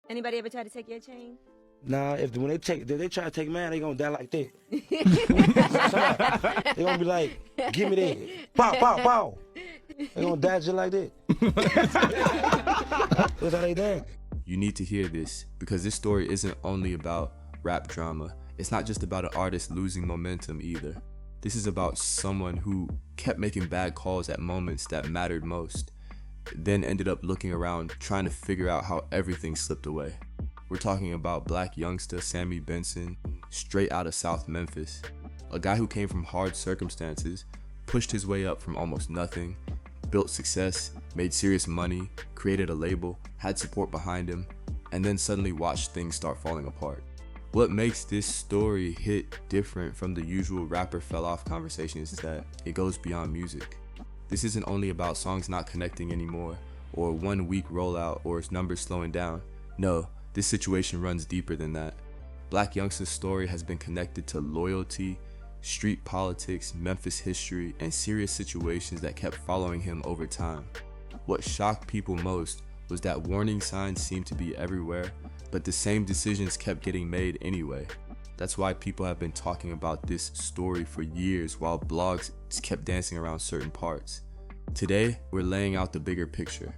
Anybody ever try to take your chain? Nah, when they try to take mine, they gonna die like that. They gonna be like, give me that. Pow, pow, pow. They gonna die just like that. That's how they die. You need to hear this because this story isn't only about rap drama. It's not just about an artist losing momentum either. This is about someone who kept making bad calls at moments that mattered most, then ended up looking around trying to figure out how everything slipped away. We're talking about Blac Youngsta Sammy Benson, straight out of South Memphis. A guy who came from hard circumstances, pushed his way up from almost nothing, built success, made serious money, created a label, had support behind him, and then suddenly watched things start falling apart. What makes this story hit different from the usual rapper fell off conversation is that it goes beyond music. This isn't only about songs not connecting anymore, or 1 week rollout, or its numbers slowing down. No, this situation runs deeper than that. Blac Youngsta's story has been connected to loyalty, street politics, Memphis history, and serious situations that kept following him over time. What shocked people most was that warning signs seemed to be everywhere, but the same decisions kept getting made anyway. That's why people have been talking about this story for years while blogs just kept dancing around certain parts. Today, we're laying out the bigger picture.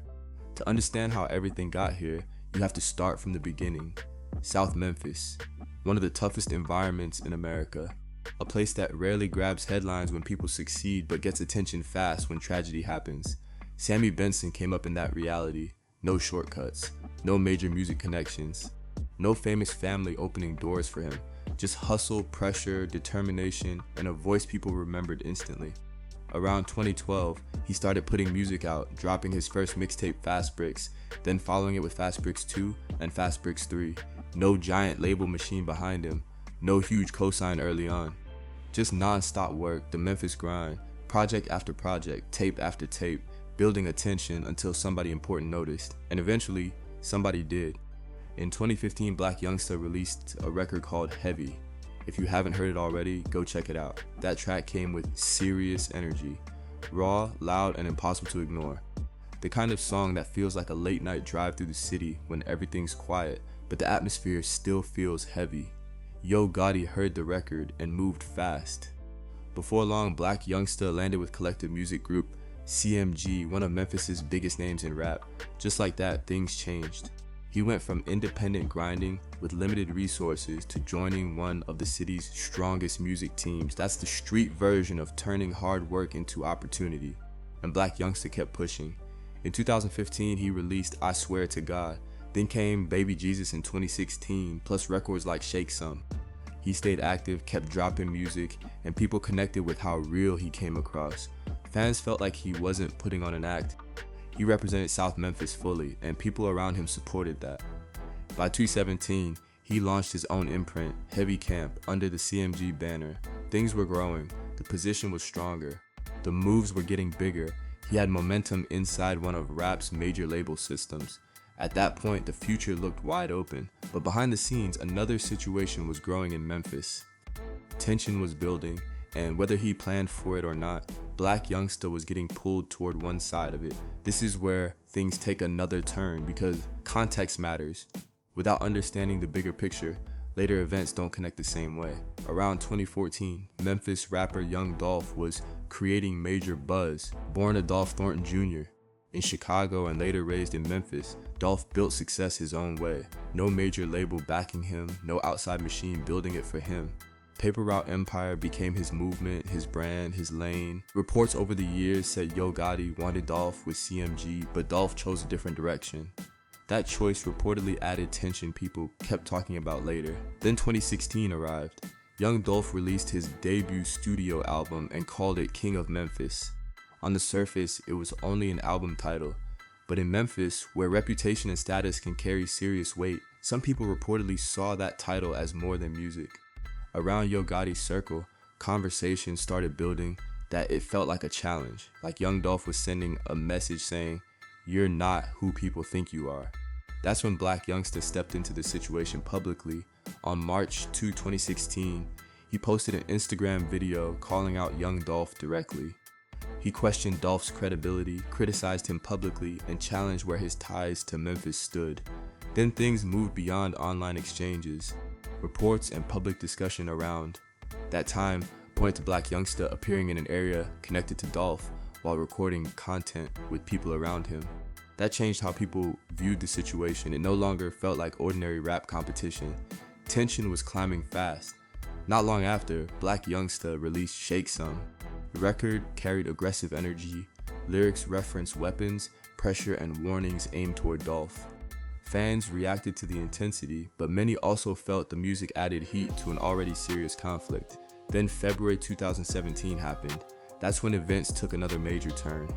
To understand how everything got here, you have to start from the beginning. South Memphis, one of the toughest environments in America. A place that rarely grabs headlines when people succeed but gets attention fast when tragedy happens. Sammy Benson came up in that reality. No shortcuts, no major music connections, no famous family opening doors for him. Just hustle, pressure, determination, and a voice people remembered instantly. Around 2012, he started putting music out, dropping his first mixtape Fast Bricks, then following it with Fast Bricks 2 and Fast Bricks 3. No giant label machine behind him, no huge cosign early on. Just non-stop work, the Memphis grind, project after project, tape after tape, building attention until somebody important noticed, and eventually, somebody did. In 2015, Blac Youngsta released a record called Heavy. If you haven't heard it already, go check it out. That track came with serious energy, raw, loud, and impossible to ignore. The kind of song that feels like a late night drive through the city when everything's quiet, but the atmosphere still feels heavy. Yo Gotti heard the record and moved fast. Before long, Blac Youngsta landed with collective music group CMG, one of Memphis's biggest names in rap. Just like that, things changed. He went from independent grinding with limited resources to joining one of the city's strongest music teams. That's the street version of turning hard work into opportunity. And Blac Youngsta kept pushing. In 2015, he released I Swear to God. Then came Baby Jesus in 2016, plus records like Shake Some. He stayed active, kept dropping music, and people connected with how real he came across. Fans felt like he wasn't putting on an act. He represented South Memphis fully, and people around him supported that. By 2017, he launched his own imprint, Heavy Camp, under the CMG banner. Things were growing, the position was stronger, the moves were getting bigger. He had momentum inside one of rap's major label systems. At that point, the future looked wide open, but behind the scenes, another situation was growing in Memphis. Tension was building, and whether he planned for it or not, Blac Youngsta was getting pulled toward one side of it. This is where things take another turn because context matters. Without understanding the bigger picture, later events don't connect the same way. Around 2014, Memphis rapper Young Dolph was creating major buzz. Born Adolph Thornton Jr. In Chicago and later raised in Memphis, Dolph built success his own way. No major label backing him, no outside machine building it for him. Paper Route Empire became his movement, his brand, his lane. Reports over the years said Yo Gotti wanted Dolph with CMG, but Dolph chose a different direction. That choice reportedly added tension people kept talking about later. Then 2016 arrived. Young Dolph released his debut studio album and called it King of Memphis. On the surface, it was only an album title, but in Memphis, where reputation and status can carry serious weight, some people reportedly saw that title as more than music. Around Yo Gotti's circle, conversations started building that it felt like a challenge, like Young Dolph was sending a message saying, "You're not who people think you are." That's when Blac Youngsta stepped into the situation publicly. On March 2, 2016, he posted an Instagram video calling out Young Dolph directly. He questioned Dolph's credibility, criticized him publicly, and challenged where his ties to Memphis stood. Then things moved beyond online exchanges. Reports and public discussion around that time pointed to Blac Youngsta appearing in an area connected to Dolph while recording content with people around him. That changed how people viewed the situation. It no longer felt like ordinary rap competition. Tension was climbing fast. Not long after, Blac Youngsta released Shake Some. The record carried aggressive energy. Lyrics referenced weapons, pressure, and warnings aimed toward Dolph. Fans reacted to the intensity, but many also felt the music added heat to an already serious conflict. Then February 2017 happened. That's when events took another major turn.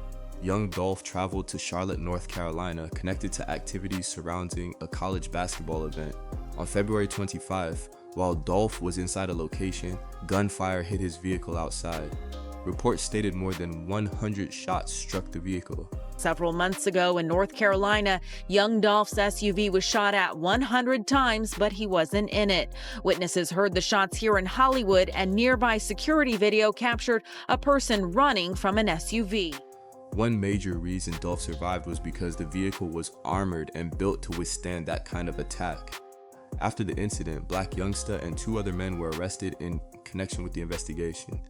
Young Dolph traveled to Charlotte, North Carolina, connected to activities surrounding a college basketball event. On February 25, while Dolph was inside a location, gunfire hit his vehicle outside. Reports stated more than 100 shots struck the vehicle. Several months ago in North Carolina, young Dolph's SUV was shot at 100 times, but he wasn't in it. Witnesses heard the shots here in Hollywood, and nearby security video captured a person running from an SUV. One major reason Dolph survived was because the vehicle was armored and built to withstand that kind of attack. After the incident, Blac Youngsta and 2 other men were arrested in connection with the investigation.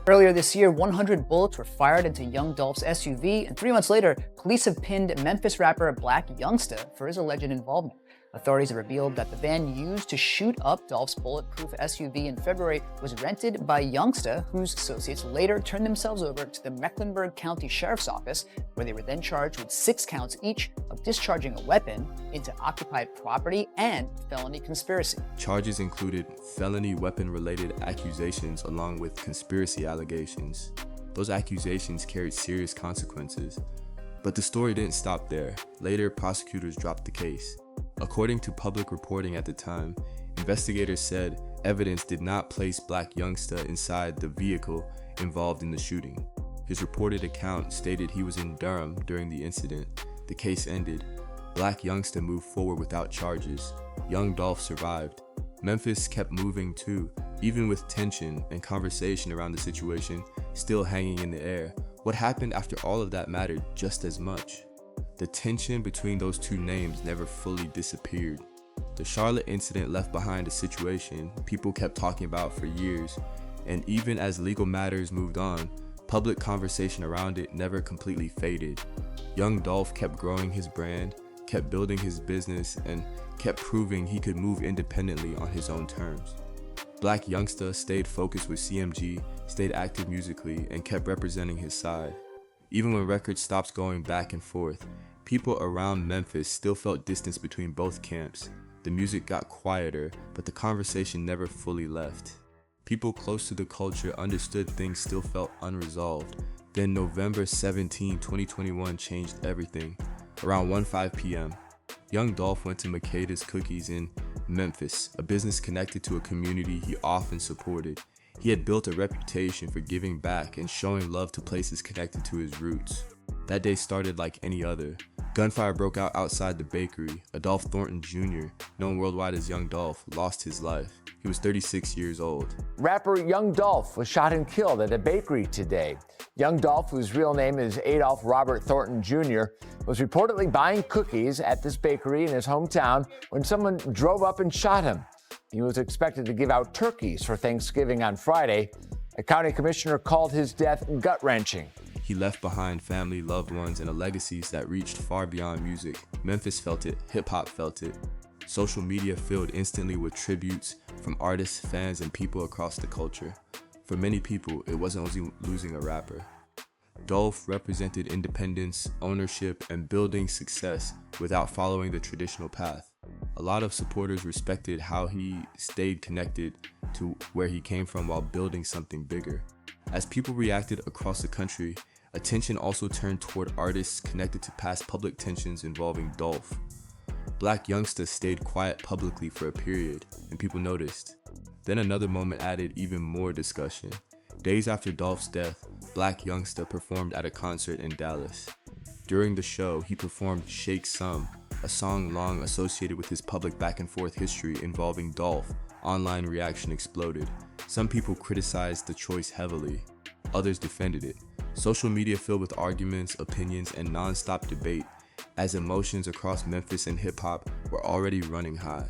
Earlier this year, 100 bullets were fired into young Dolph's SUV, and 3 months later, police have pinned Memphis rapper Blac Youngsta for his alleged involvement. Authorities have revealed that the van used to shoot up Dolph's bulletproof SUV in February was rented by Youngsta, whose associates later turned themselves over to the Mecklenburg County Sheriff's Office, where they were then charged with 6 counts each of discharging a weapon into occupied property and felony conspiracy. Charges included felony weapon-related accusations along with conspiracy allegations. Those accusations carried serious consequences. But the story didn't stop there. Later, prosecutors dropped the case. According to public reporting at the time, investigators said evidence did not place Blac Youngsta inside the vehicle involved in the shooting. His reported account stated he was in Durham during the incident. The case ended. Blac Youngsta moved forward without charges. Young Dolph survived. Memphis kept moving too, even with tension and conversation around the situation still hanging in the air. What happened after all of that mattered just as much. The tension between those 2 names never fully disappeared. The Charlotte incident left behind a situation people kept talking about for years, and even as legal matters moved on, public conversation around it never completely faded. Young Dolph kept growing his brand, kept building his business, and kept proving he could move independently on his own terms. Blac Youngsta stayed focused with CMG, stayed active musically, and kept representing his side. Even when records stopped going back and forth, people around Memphis still felt distance between both camps. The music got quieter, but the conversation never fully left. People close to the culture understood things still felt unresolved. Then November 17, 2021 changed everything. Around 1:05 p.m., young Dolph went to Makeda's Cookies in Memphis, a business connected to a community he often supported. He had built a reputation for giving back and showing love to places connected to his roots. That day started like any other. Gunfire broke out outside the bakery. Adolph Thornton Jr., known worldwide as Young Dolph, lost his life. He was 36 years old. Rapper Young Dolph was shot and killed at a bakery today. Young Dolph, whose real name is Adolph Robert Thornton Jr., was reportedly buying cookies at this bakery in his hometown when someone drove up and shot him. He was expected to give out turkeys for Thanksgiving on Friday. A county commissioner called his death gut-wrenching. He left behind family, loved ones, and a legacy that reached far beyond music. Memphis felt it, hip-hop felt it. Social media filled instantly with tributes from artists, fans, and people across the culture. For many people, it wasn't only losing a rapper. Dolph represented independence, ownership, and building success without following the traditional path. A lot of supporters respected how he stayed connected to where he came from while building something bigger. As people reacted across the country, attention also turned toward artists connected to past public tensions involving Dolph. Blac Youngsta stayed quiet publicly for a period, and people noticed. Then another moment added even more discussion. Days after Dolph's death, Blac Youngsta performed at a concert in Dallas. During the show, he performed Shake Some, a song long associated with his public back-and-forth history involving Dolph. Online reaction exploded. Some people criticized the choice heavily. Others defended it. Social media filled with arguments, opinions, and non-stop debate. as emotions across Memphis and hip-hop were already running high.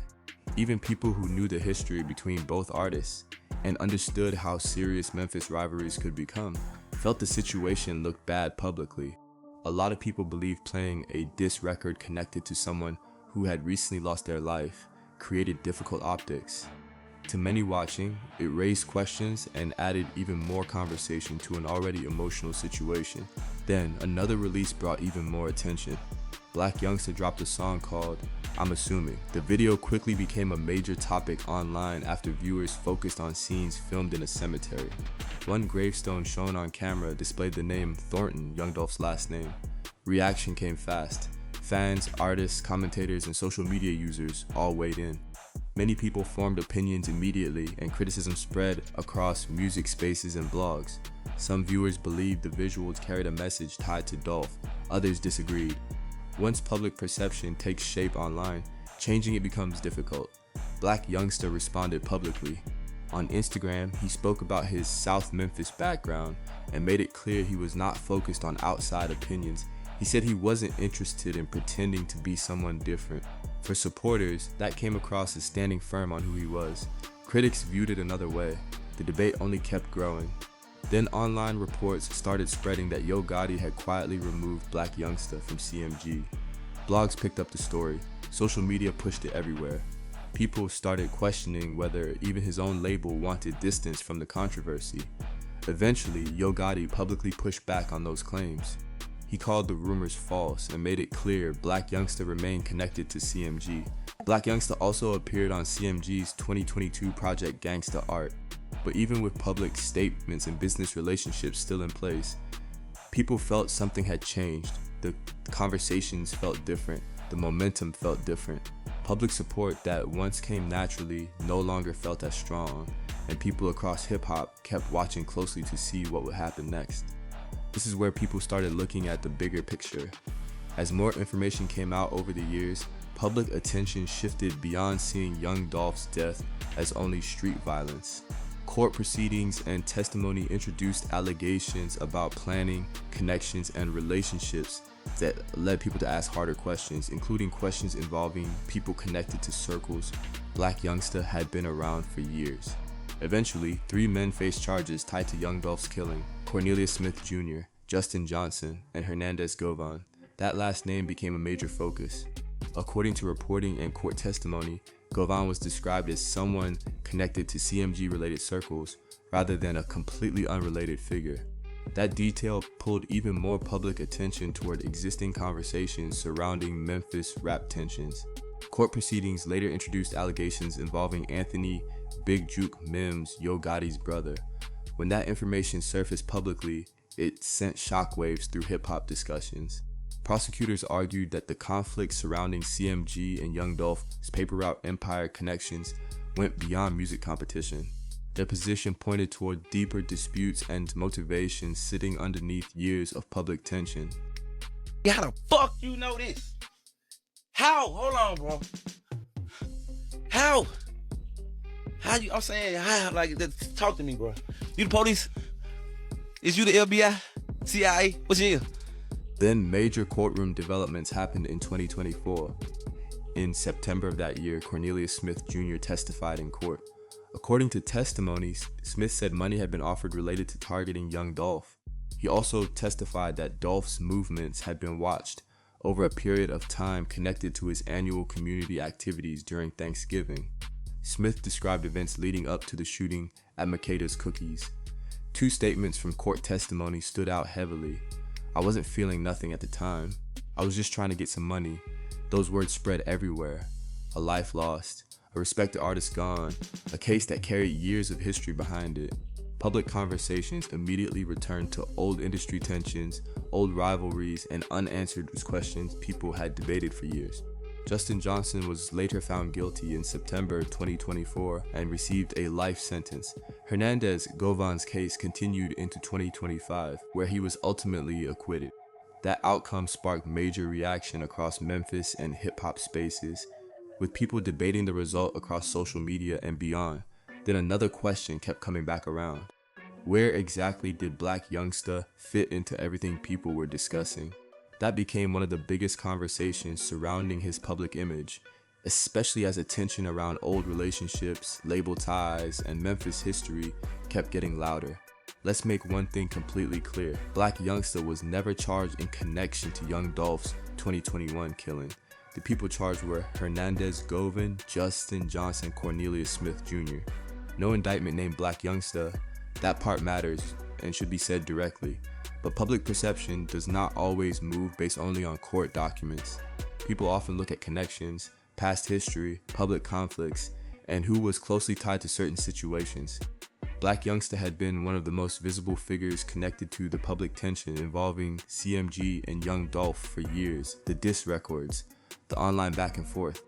Even people who knew the history between both artists and understood how serious Memphis rivalries could become felt the situation looked bad publicly. A lot of people believed playing a diss record connected to someone who had recently lost their life created difficult optics. To many watching, it raised questions and added even more conversation to an already emotional situation. Then, another release brought even more attention. Blac Youngsta dropped a song called I'm Assuming. The video quickly became a major topic online after viewers focused on scenes filmed in a cemetery. One gravestone shown on camera displayed the name Thornton, Young Dolph's last name. Reaction came fast. Fans, artists, commentators, and social media users all weighed in. Many people formed opinions immediately, and criticism spread across music spaces and blogs. Some viewers believed the visuals carried a message tied to Dolph, others disagreed. Once public perception takes shape online, changing it becomes difficult. Blac Youngsta responded publicly. On Instagram, he spoke about his South Memphis background and made it clear he was not focused on outside opinions. He said he wasn't interested in pretending to be someone different. For supporters, that came across as standing firm on who he was. Critics viewed it another way. The debate only kept growing. Then online reports started spreading that Yo Gotti had quietly removed Blac Youngsta from CMG. Blogs picked up the story. Social media pushed it everywhere. People started questioning whether even his own label wanted distance from the controversy. Eventually, Yo Gotti publicly pushed back on those claims. He called the rumors false and made it clear Blac Youngsta remained connected to CMG. Blac Youngsta also appeared on CMG's 2022 project Gangsta Art. But even with public statements and business relationships still in place, people felt something had changed. The conversations felt different. The momentum felt different. Public support that once came naturally no longer felt as strong, and people across hip-hop kept watching closely to see what would happen next. This is where people started looking at the bigger picture. As more information came out over the years, public attention shifted beyond seeing Young Dolph's death as only street violence. Court proceedings and testimony introduced allegations about planning, connections, and relationships that led people to ask harder questions, including questions involving people connected to circles Blac Youngsta had been around for years. Eventually, 3 men faced charges tied to Young Dolph's killing: Cornelius Smith Jr., Justin Johnson, and Hernandez Govan. That last name became a major focus. According to reporting and court testimony, Govan was described as someone connected to CMG-related circles rather than a completely unrelated figure. That detail pulled even more public attention toward existing conversations surrounding Memphis rap tensions. Court proceedings later introduced allegations involving Anthony Big Juke Mims, Yo Gotti's brother. When that information surfaced publicly, it sent shockwaves through hip-hop discussions. Prosecutors argued that the conflict surrounding CMG and Young Dolph's paper route empire connections went beyond music competition. Their position pointed toward deeper disputes and motivations sitting underneath years of public tension. How the fuck you know this? How? Hold on, bro. How? How you? I'm saying how? Like, talk to me, bro. You the police? Is you the FBI? CIA? What's your? Then major courtroom developments happened in 2024. In September of that year, Cornelius Smith Jr. testified in court. According to testimonies, Smith said money had been offered related to targeting Young Dolph. He also testified that Dolph's movements had been watched over a period of time connected to his annual community activities during Thanksgiving. Smith described events leading up to the shooting at Makeda's Cookies. 2 statements from court testimony stood out heavily. "I wasn't feeling nothing at the time. I was just trying to get some money." Those words spread everywhere. A life lost, a respected artist gone, a case that carried years of history behind it. Public conversations immediately returned to old industry tensions, old rivalries, and unanswered questions people had debated for years. Justin Johnson was later found guilty in September 2024 and received a life sentence. Hernandez Govan's case continued into 2025, where he was ultimately acquitted. That outcome sparked major reaction across Memphis and hip-hop spaces, with people debating the result across social media and beyond. Then another question kept coming back around. Where exactly did Blac Youngsta fit into everything people were discussing? That became one of the biggest conversations surrounding his public image, especially as attention around old relationships, label ties, and Memphis history kept getting louder. Let's make one thing completely clear. Blac Youngsta was never charged in connection to Young Dolph's 2021 killing. The people charged were Hernandez Govan, Justin Johnson, Cornelius Smith Jr. No indictment named Blac Youngsta. That part matters and should be said directly. But public perception does not always move based only on court documents. People often look at connections, past history, public conflicts, and who was closely tied to certain situations. Blac Youngsta had been one of the most visible figures connected to the public tension involving CMG and Young Dolph for years, the diss records, the online back and forth,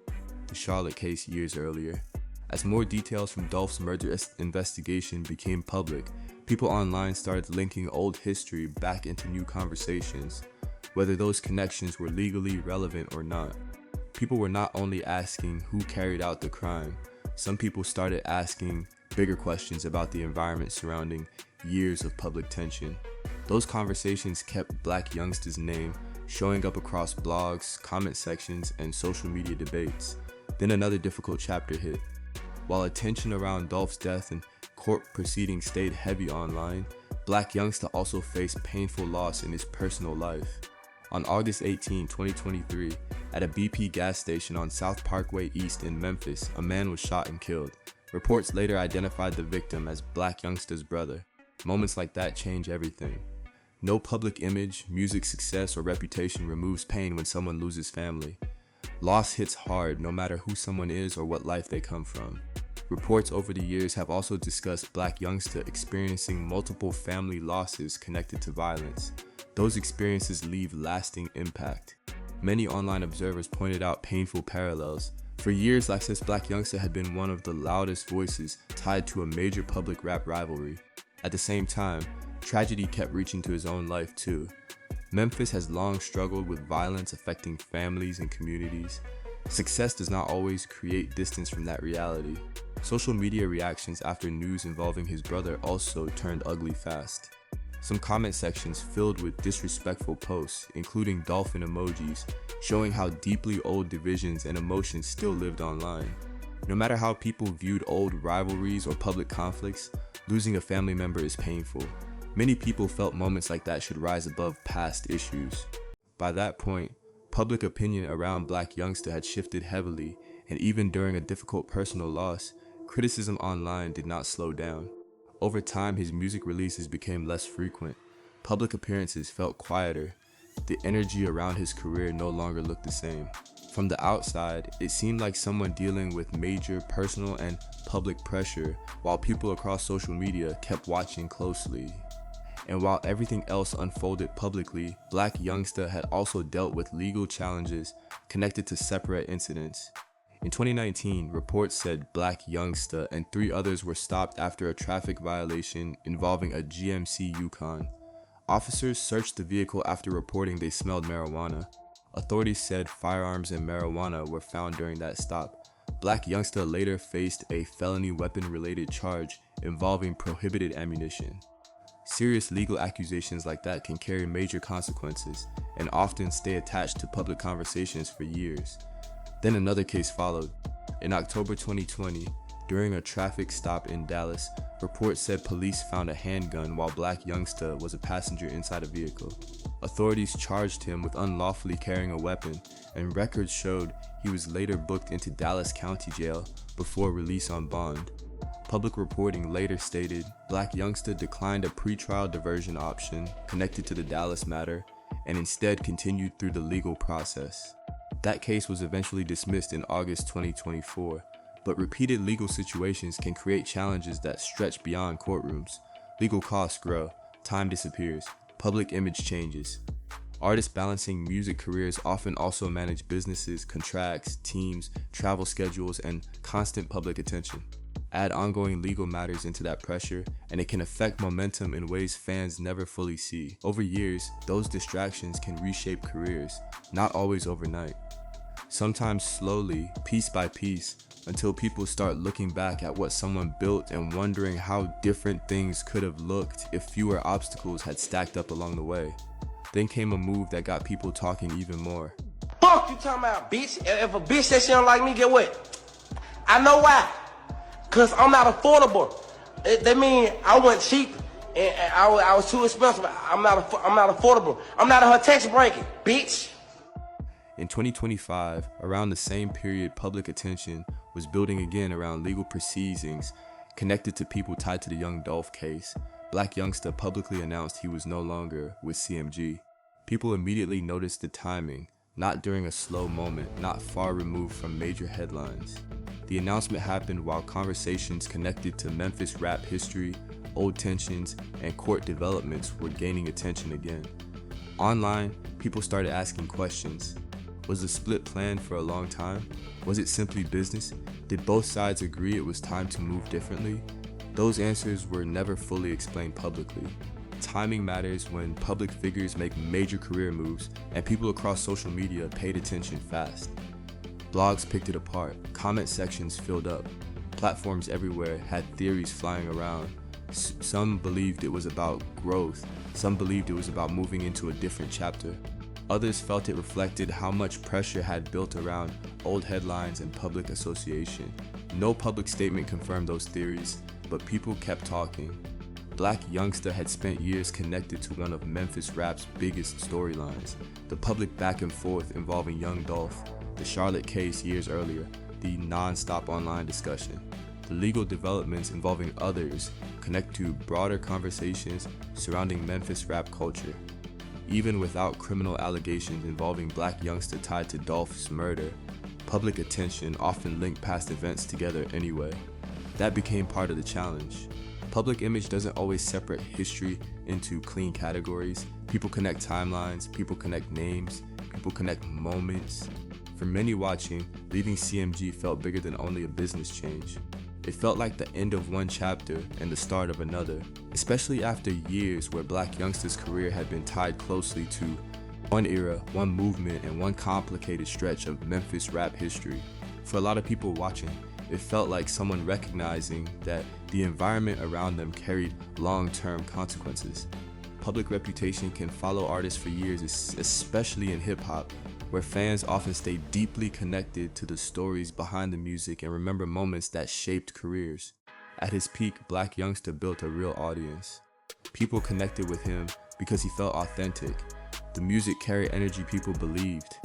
the Charlotte case years earlier. As more details from Dolph's murder investigation became public, people online started linking old history back into new conversations, whether those connections were legally relevant or not. People were not only asking who carried out the crime, some people started asking bigger questions about the environment surrounding years of public tension. Those conversations kept Blac Youngsta's name showing up across blogs, comment sections, and social media debates. Then another difficult chapter hit. While attention around Dolph's death and court proceedings stayed heavy online, Blac Youngsta also faced painful loss in his personal life. On August 18, 2023, at a BP gas station on South Parkway East in Memphis, a man was shot and killed. Reports later identified the victim as Blac Youngsta's brother. Moments like that change everything. No public image, music success, or reputation removes pain when someone loses family. Loss hits hard no matter who someone is or what life they come from. Reports over the years have also discussed Blac Youngsta experiencing multiple family losses connected to violence. Those experiences leave lasting impact. Many online observers pointed out painful parallels. For years, Blac Youngsta had been one of the loudest voices tied to a major public rap rivalry. At the same time, tragedy kept reaching to his own life too. Memphis has long struggled with violence affecting families and communities. Success does not always create distance from that reality. Social media reactions after news involving his brother also turned ugly fast. Some comment sections filled with disrespectful posts, including dolphin emojis, showing how deeply old divisions and emotions still lived online. No matter how people viewed old rivalries or public conflicts, losing a family member is painful. Many people felt moments like that should rise above past issues. By that point, public opinion around Blac Youngsta had shifted heavily, and even during a difficult personal loss, criticism online did not slow down. Over time, his music releases became less frequent. Public appearances felt quieter. The energy around his career no longer looked the same. From the outside, it seemed like someone dealing with major personal and public pressure, while people across social media kept watching closely. And while everything else unfolded publicly, Blac Youngsta had also dealt with legal challenges connected to separate incidents. In 2019, reports said Blac Youngsta and 3 others were stopped after a traffic violation involving a GMC Yukon. Officers searched the vehicle after reporting they smelled marijuana. Authorities said firearms and marijuana were found during that stop. Blac Youngsta later faced a felony weapon-related charge involving prohibited ammunition. Serious legal accusations like that can carry major consequences and often stay attached to public conversations for years. Then another case followed. In October 2020, during a traffic stop in Dallas, reports said police found a handgun while Blac Youngsta was a passenger inside a vehicle. Authorities charged him with unlawfully carrying a weapon, and records showed he was later booked into Dallas County Jail before release on bond. Public reporting later stated Blac Youngsta declined a pretrial diversion option connected to the Dallas matter and instead continued through the legal process. That case was eventually dismissed in August 2024, but repeated legal situations can create challenges that stretch beyond courtrooms. Legal costs grow, time disappears, public image changes. Artists balancing music careers often also manage businesses, contracts, teams, travel schedules, and constant public attention. Add ongoing legal matters into that pressure, and it can affect momentum in ways fans never fully see. Over years, those distractions can reshape careers, not always overnight. Sometimes slowly, piece by piece, until people start looking back at what someone built and wondering how different things could have looked if fewer obstacles had stacked up along the way. Then came a move that got people talking even more. Fuck you talking about, bitch. If a bitch says she don't like me, get what? I know why. Cause I'm not affordable. That mean I went cheap and I was too expensive. I'm not affordable. I'm not in her tax bracket, bitch. In 2025, around the same period, public attention was building again around legal proceedings connected to people tied to the Young Dolph case. Blac Youngsta publicly announced he was no longer with CMG. People immediately noticed the timing, not during a slow moment, not far removed from major headlines. The announcement happened while conversations connected to Memphis rap history, old tensions, and court developments were gaining attention again. Online, people started asking questions. Was the split planned for a long time? Was it simply business? Did both sides agree it was time to move differently? Those answers were never fully explained publicly. Timing matters when public figures make major career moves, and people across social media paid attention fast. Blogs picked it apart, comment sections filled up, platforms everywhere had theories flying around. Some believed it was about growth, some believed it was about moving into a different chapter. Others felt it reflected how much pressure had built around old headlines and public association. No public statement confirmed those theories, but people kept talking. Blac Youngsta had spent years connected to one of Memphis rap's biggest storylines, the public back and forth involving Young Dolph, the Charlotte case years earlier, the non-stop online discussion. The legal developments involving others connect to broader conversations surrounding Memphis rap culture. Even without criminal allegations involving Blac Youngsta tied to Dolph's murder, public attention often linked past events together anyway. That became part of the challenge. Public image doesn't always separate history into clean categories. People connect timelines, people connect names, people connect moments. For many watching, leaving CMG felt bigger than only a business change. It felt like the end of one chapter and the start of another, especially after years where Blac Youngsta's career had been tied closely to one era, one movement, and one complicated stretch of Memphis rap history. For a lot of people watching, it felt like someone recognizing that the environment around them carried long-term consequences. Public reputation can follow artists for years, especially in hip-hop, where fans often stay deeply connected to the stories behind the music and remember moments that shaped careers. At his peak, Blac Youngsta built a real audience. People connected with him because he felt authentic. The music carried energy people believed.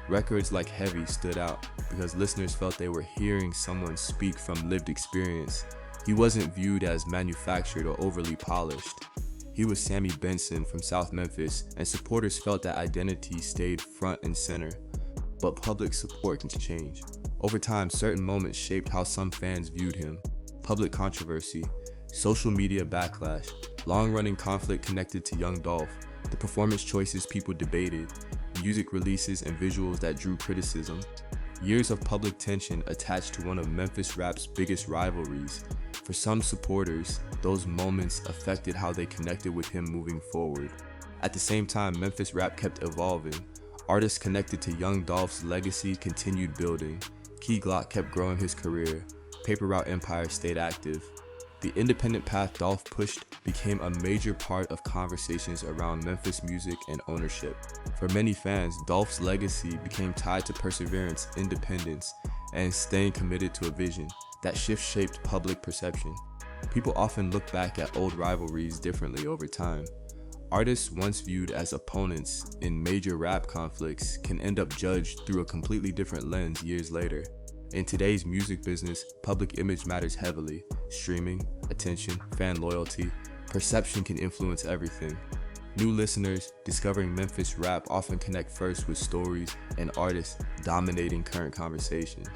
Records like Heavy stood out because listeners felt they were hearing someone speak from lived experience. He wasn't viewed as manufactured or overly polished. He was Sammy Benson from South Memphis, and supporters felt that identity stayed front and center. But public support can change. Over time, certain moments shaped how some fans viewed him. Public controversy, social media backlash, long-running conflict connected to Young Dolph, the performance choices people debated, music releases and visuals that drew criticism. Years of public tension attached to one of Memphis rap's biggest rivalries. For some supporters, those moments affected how they connected with him moving forward. At the same time, Memphis rap kept evolving. Artists connected to Young Dolph's legacy continued building. Key Glock kept growing his career. Paper Route Empire stayed active. The independent path Dolph pushed became a major part of conversations around Memphis music and ownership. For many fans, Dolph's legacy became tied to perseverance, independence, and staying committed to a vision. That shift shaped public perception. People often look back at old rivalries differently over time. Artists once viewed as opponents in major rap conflicts can end up judged through a completely different lens years later. In today's music business, public image matters heavily. Streaming, attention, fan loyalty, perception can influence everything. New listeners discovering Memphis rap often connect first with stories and artists dominating current conversations.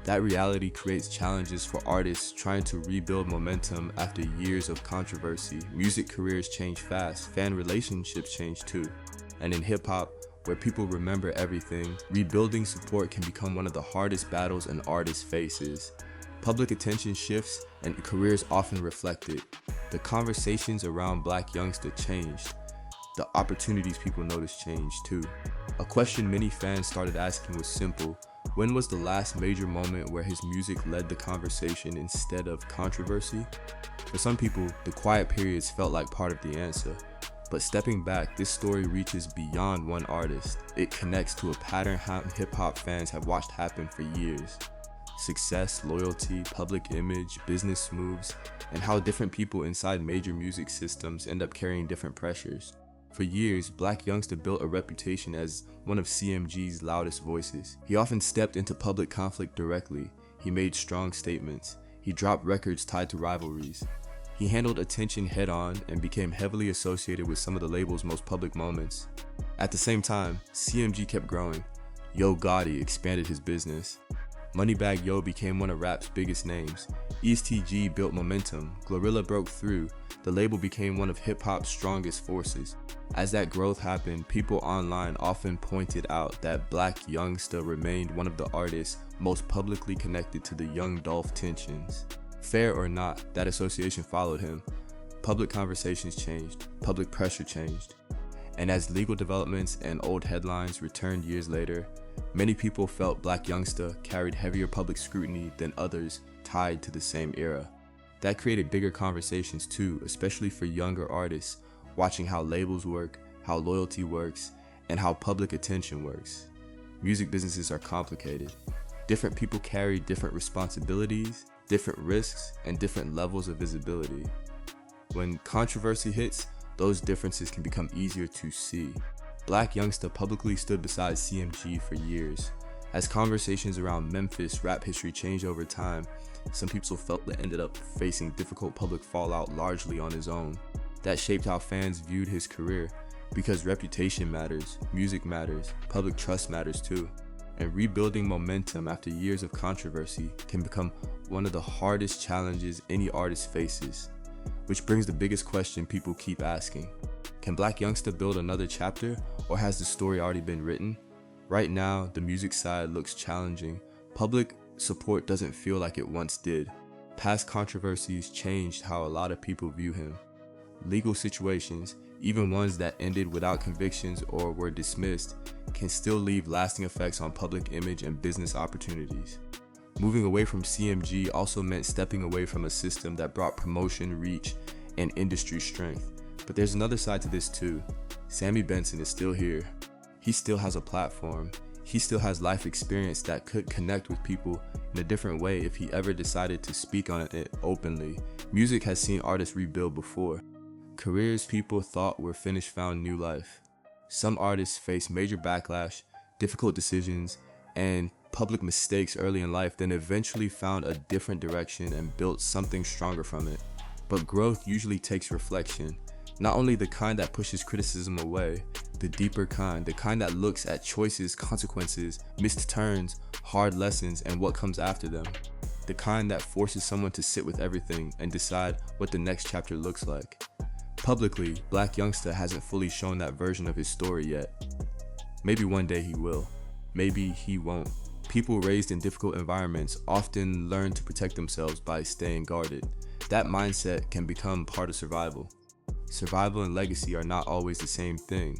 That reality creates challenges for artists trying to rebuild momentum after years of controversy. Music careers change fast, fan relationships change too. And in hip-hop, where people remember everything, rebuilding support can become one of the hardest battles an artist faces. Public attention shifts and careers often reflect it. The conversations around Blac Youngsta changed. The opportunities people noticed changed too. A question many fans started asking was simple: when was the last major moment where his music led the conversation instead of controversy? For some people, the quiet periods felt like part of the answer. But stepping back, this story reaches beyond one artist. It connects to a pattern hip-hop fans have watched happen for years. Success, loyalty, public image, business moves, and how different people inside major music systems end up carrying different pressures. For years, Blac Youngsta built a reputation as one of CMG's loudest voices. He often stepped into public conflict directly. He made strong statements. He dropped records tied to rivalries. He handled attention head-on and became heavily associated with some of the label's most public moments. At the same time, CMG kept growing. Yo Gotti expanded his business. Moneybagg Yo became one of rap's biggest names. ESTG built momentum. Glorilla broke through. The label became one of hip-hop's strongest forces. As that growth happened, people online often pointed out that Blac Youngsta remained one of the artists most publicly connected to the Young Dolph tensions. Fair or not, that association followed him. Public conversations changed. Public pressure changed. And as legal developments and old headlines returned years later, many people felt Blac Youngsta carried heavier public scrutiny than others tied to the same era. That created bigger conversations too, especially for younger artists, watching how labels work, how loyalty works, and how public attention works. Music businesses are complicated. Different people carry different responsibilities, different risks, and different levels of visibility. When controversy hits, those differences can become easier to see. Blac Youngsta publicly stood beside CMG for years. As conversations around Memphis rap history changed over time, some people felt that ended up facing difficult public fallout largely on his own. That shaped how fans viewed his career, because reputation matters, music matters, public trust matters too. And rebuilding momentum after years of controversy can become one of the hardest challenges any artist faces. Which brings the biggest question people keep asking. Can Blac Youngsta build another chapter, or has the story already been written? Right now, the music side looks challenging. Public support doesn't feel like it once did. Past controversies changed how a lot of people view him. Legal situations, even ones that ended without convictions or were dismissed, can still leave lasting effects on public image and business opportunities. Moving away from CMG also meant stepping away from a system that brought promotion, reach, and industry strength. But there's another side to this too. Sammy Benson is still here. He still has a platform. He still has life experience that could connect with people in a different way if he ever decided to speak on it openly. Music has seen artists rebuild before. Careers people thought were finished found new life. Some artists faced major backlash, difficult decisions, and public mistakes early in life, then eventually found a different direction and built something stronger from it. But growth usually takes reflection. Not only the kind that pushes criticism away, the deeper kind, the kind that looks at choices, consequences, missed turns, hard lessons, and what comes after them. The kind that forces someone to sit with everything and decide what the next chapter looks like. Publicly, Blac Youngsta hasn't fully shown that version of his story yet. Maybe one day he will. Maybe he won't. People raised in difficult environments often learn to protect themselves by staying guarded. That mindset can become part of survival. Survival and legacy are not always the same thing.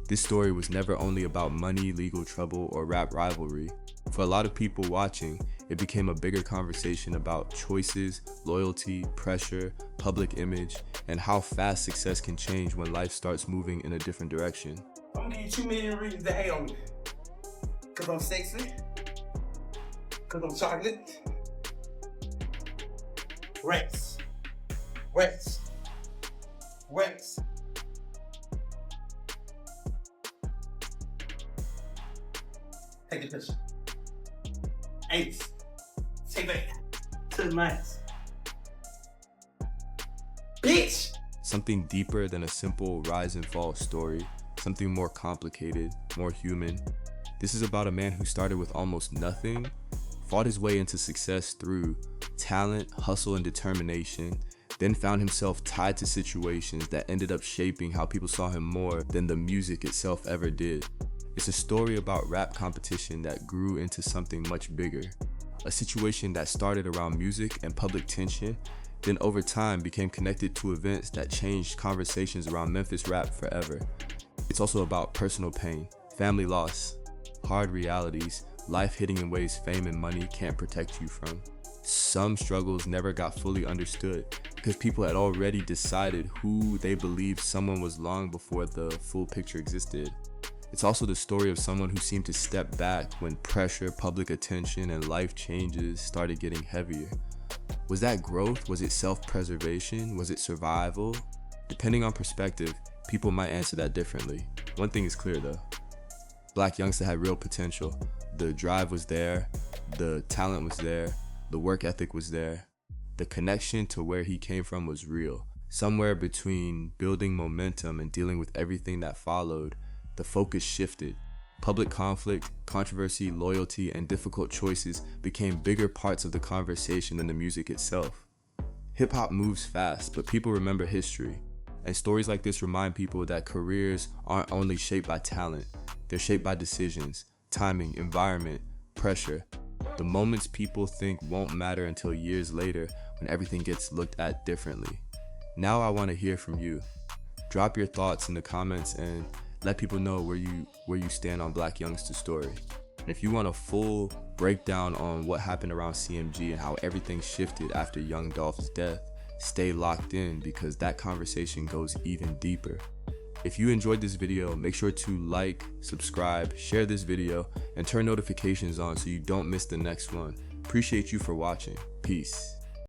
This story was never only about money, legal trouble, or rap rivalry. For a lot of people watching, it became a bigger conversation about choices, loyalty, pressure, public image, and how fast success can change when life starts moving in a different direction. I'm gonna give you 2 million reasons to hate on me. Cause I'm sexy. Cause I'm chocolate. Rex. Rex. Rex. Take a picture. Ace. Take that to the max. Bitch! Something deeper than a simple rise and fall story. Something more complicated, more human. This is about a man who started with almost nothing, fought his way into success through talent, hustle, and determination, then found himself tied to situations that ended up shaping how people saw him more than the music itself ever did. It's a story about rap competition that grew into something much bigger. A situation that started around music and public tension, then over time became connected to events that changed conversations around Memphis rap forever. It's also about personal pain, family loss, hard realities, life hitting in ways fame and money can't protect you from. Some struggles never got fully understood because people had already decided who they believed someone was long before the full picture existed. It's also the story of someone who seemed to step back when pressure, public attention, and life changes started getting heavier. Was that growth? Was it self-preservation? Was it survival? Depending on perspective, people might answer that differently. One thing is clear though. Blac Youngsta had real potential. The drive was there, the talent was there, the work ethic was there. The connection to where he came from was real. Somewhere between building momentum and dealing with everything that followed, the focus shifted. Public conflict, controversy, loyalty, and difficult choices became bigger parts of the conversation than the music itself. Hip-hop moves fast, but people remember history. And stories like this remind people that careers aren't only shaped by talent, they're shaped by decisions, timing, environment, pressure. The moments people think won't matter until years later when everything gets looked at differently. Now I want to hear from you. Drop your thoughts in the comments and let people know where you stand on Blac Youngsta's story. And if you want a full breakdown on what happened around CMG and how everything shifted after Young Dolph's death, stay locked in because that conversation goes even deeper. If you enjoyed this video, make sure to like, subscribe, share this video, and turn notifications on so you don't miss the next one. Appreciate you for watching. Peace.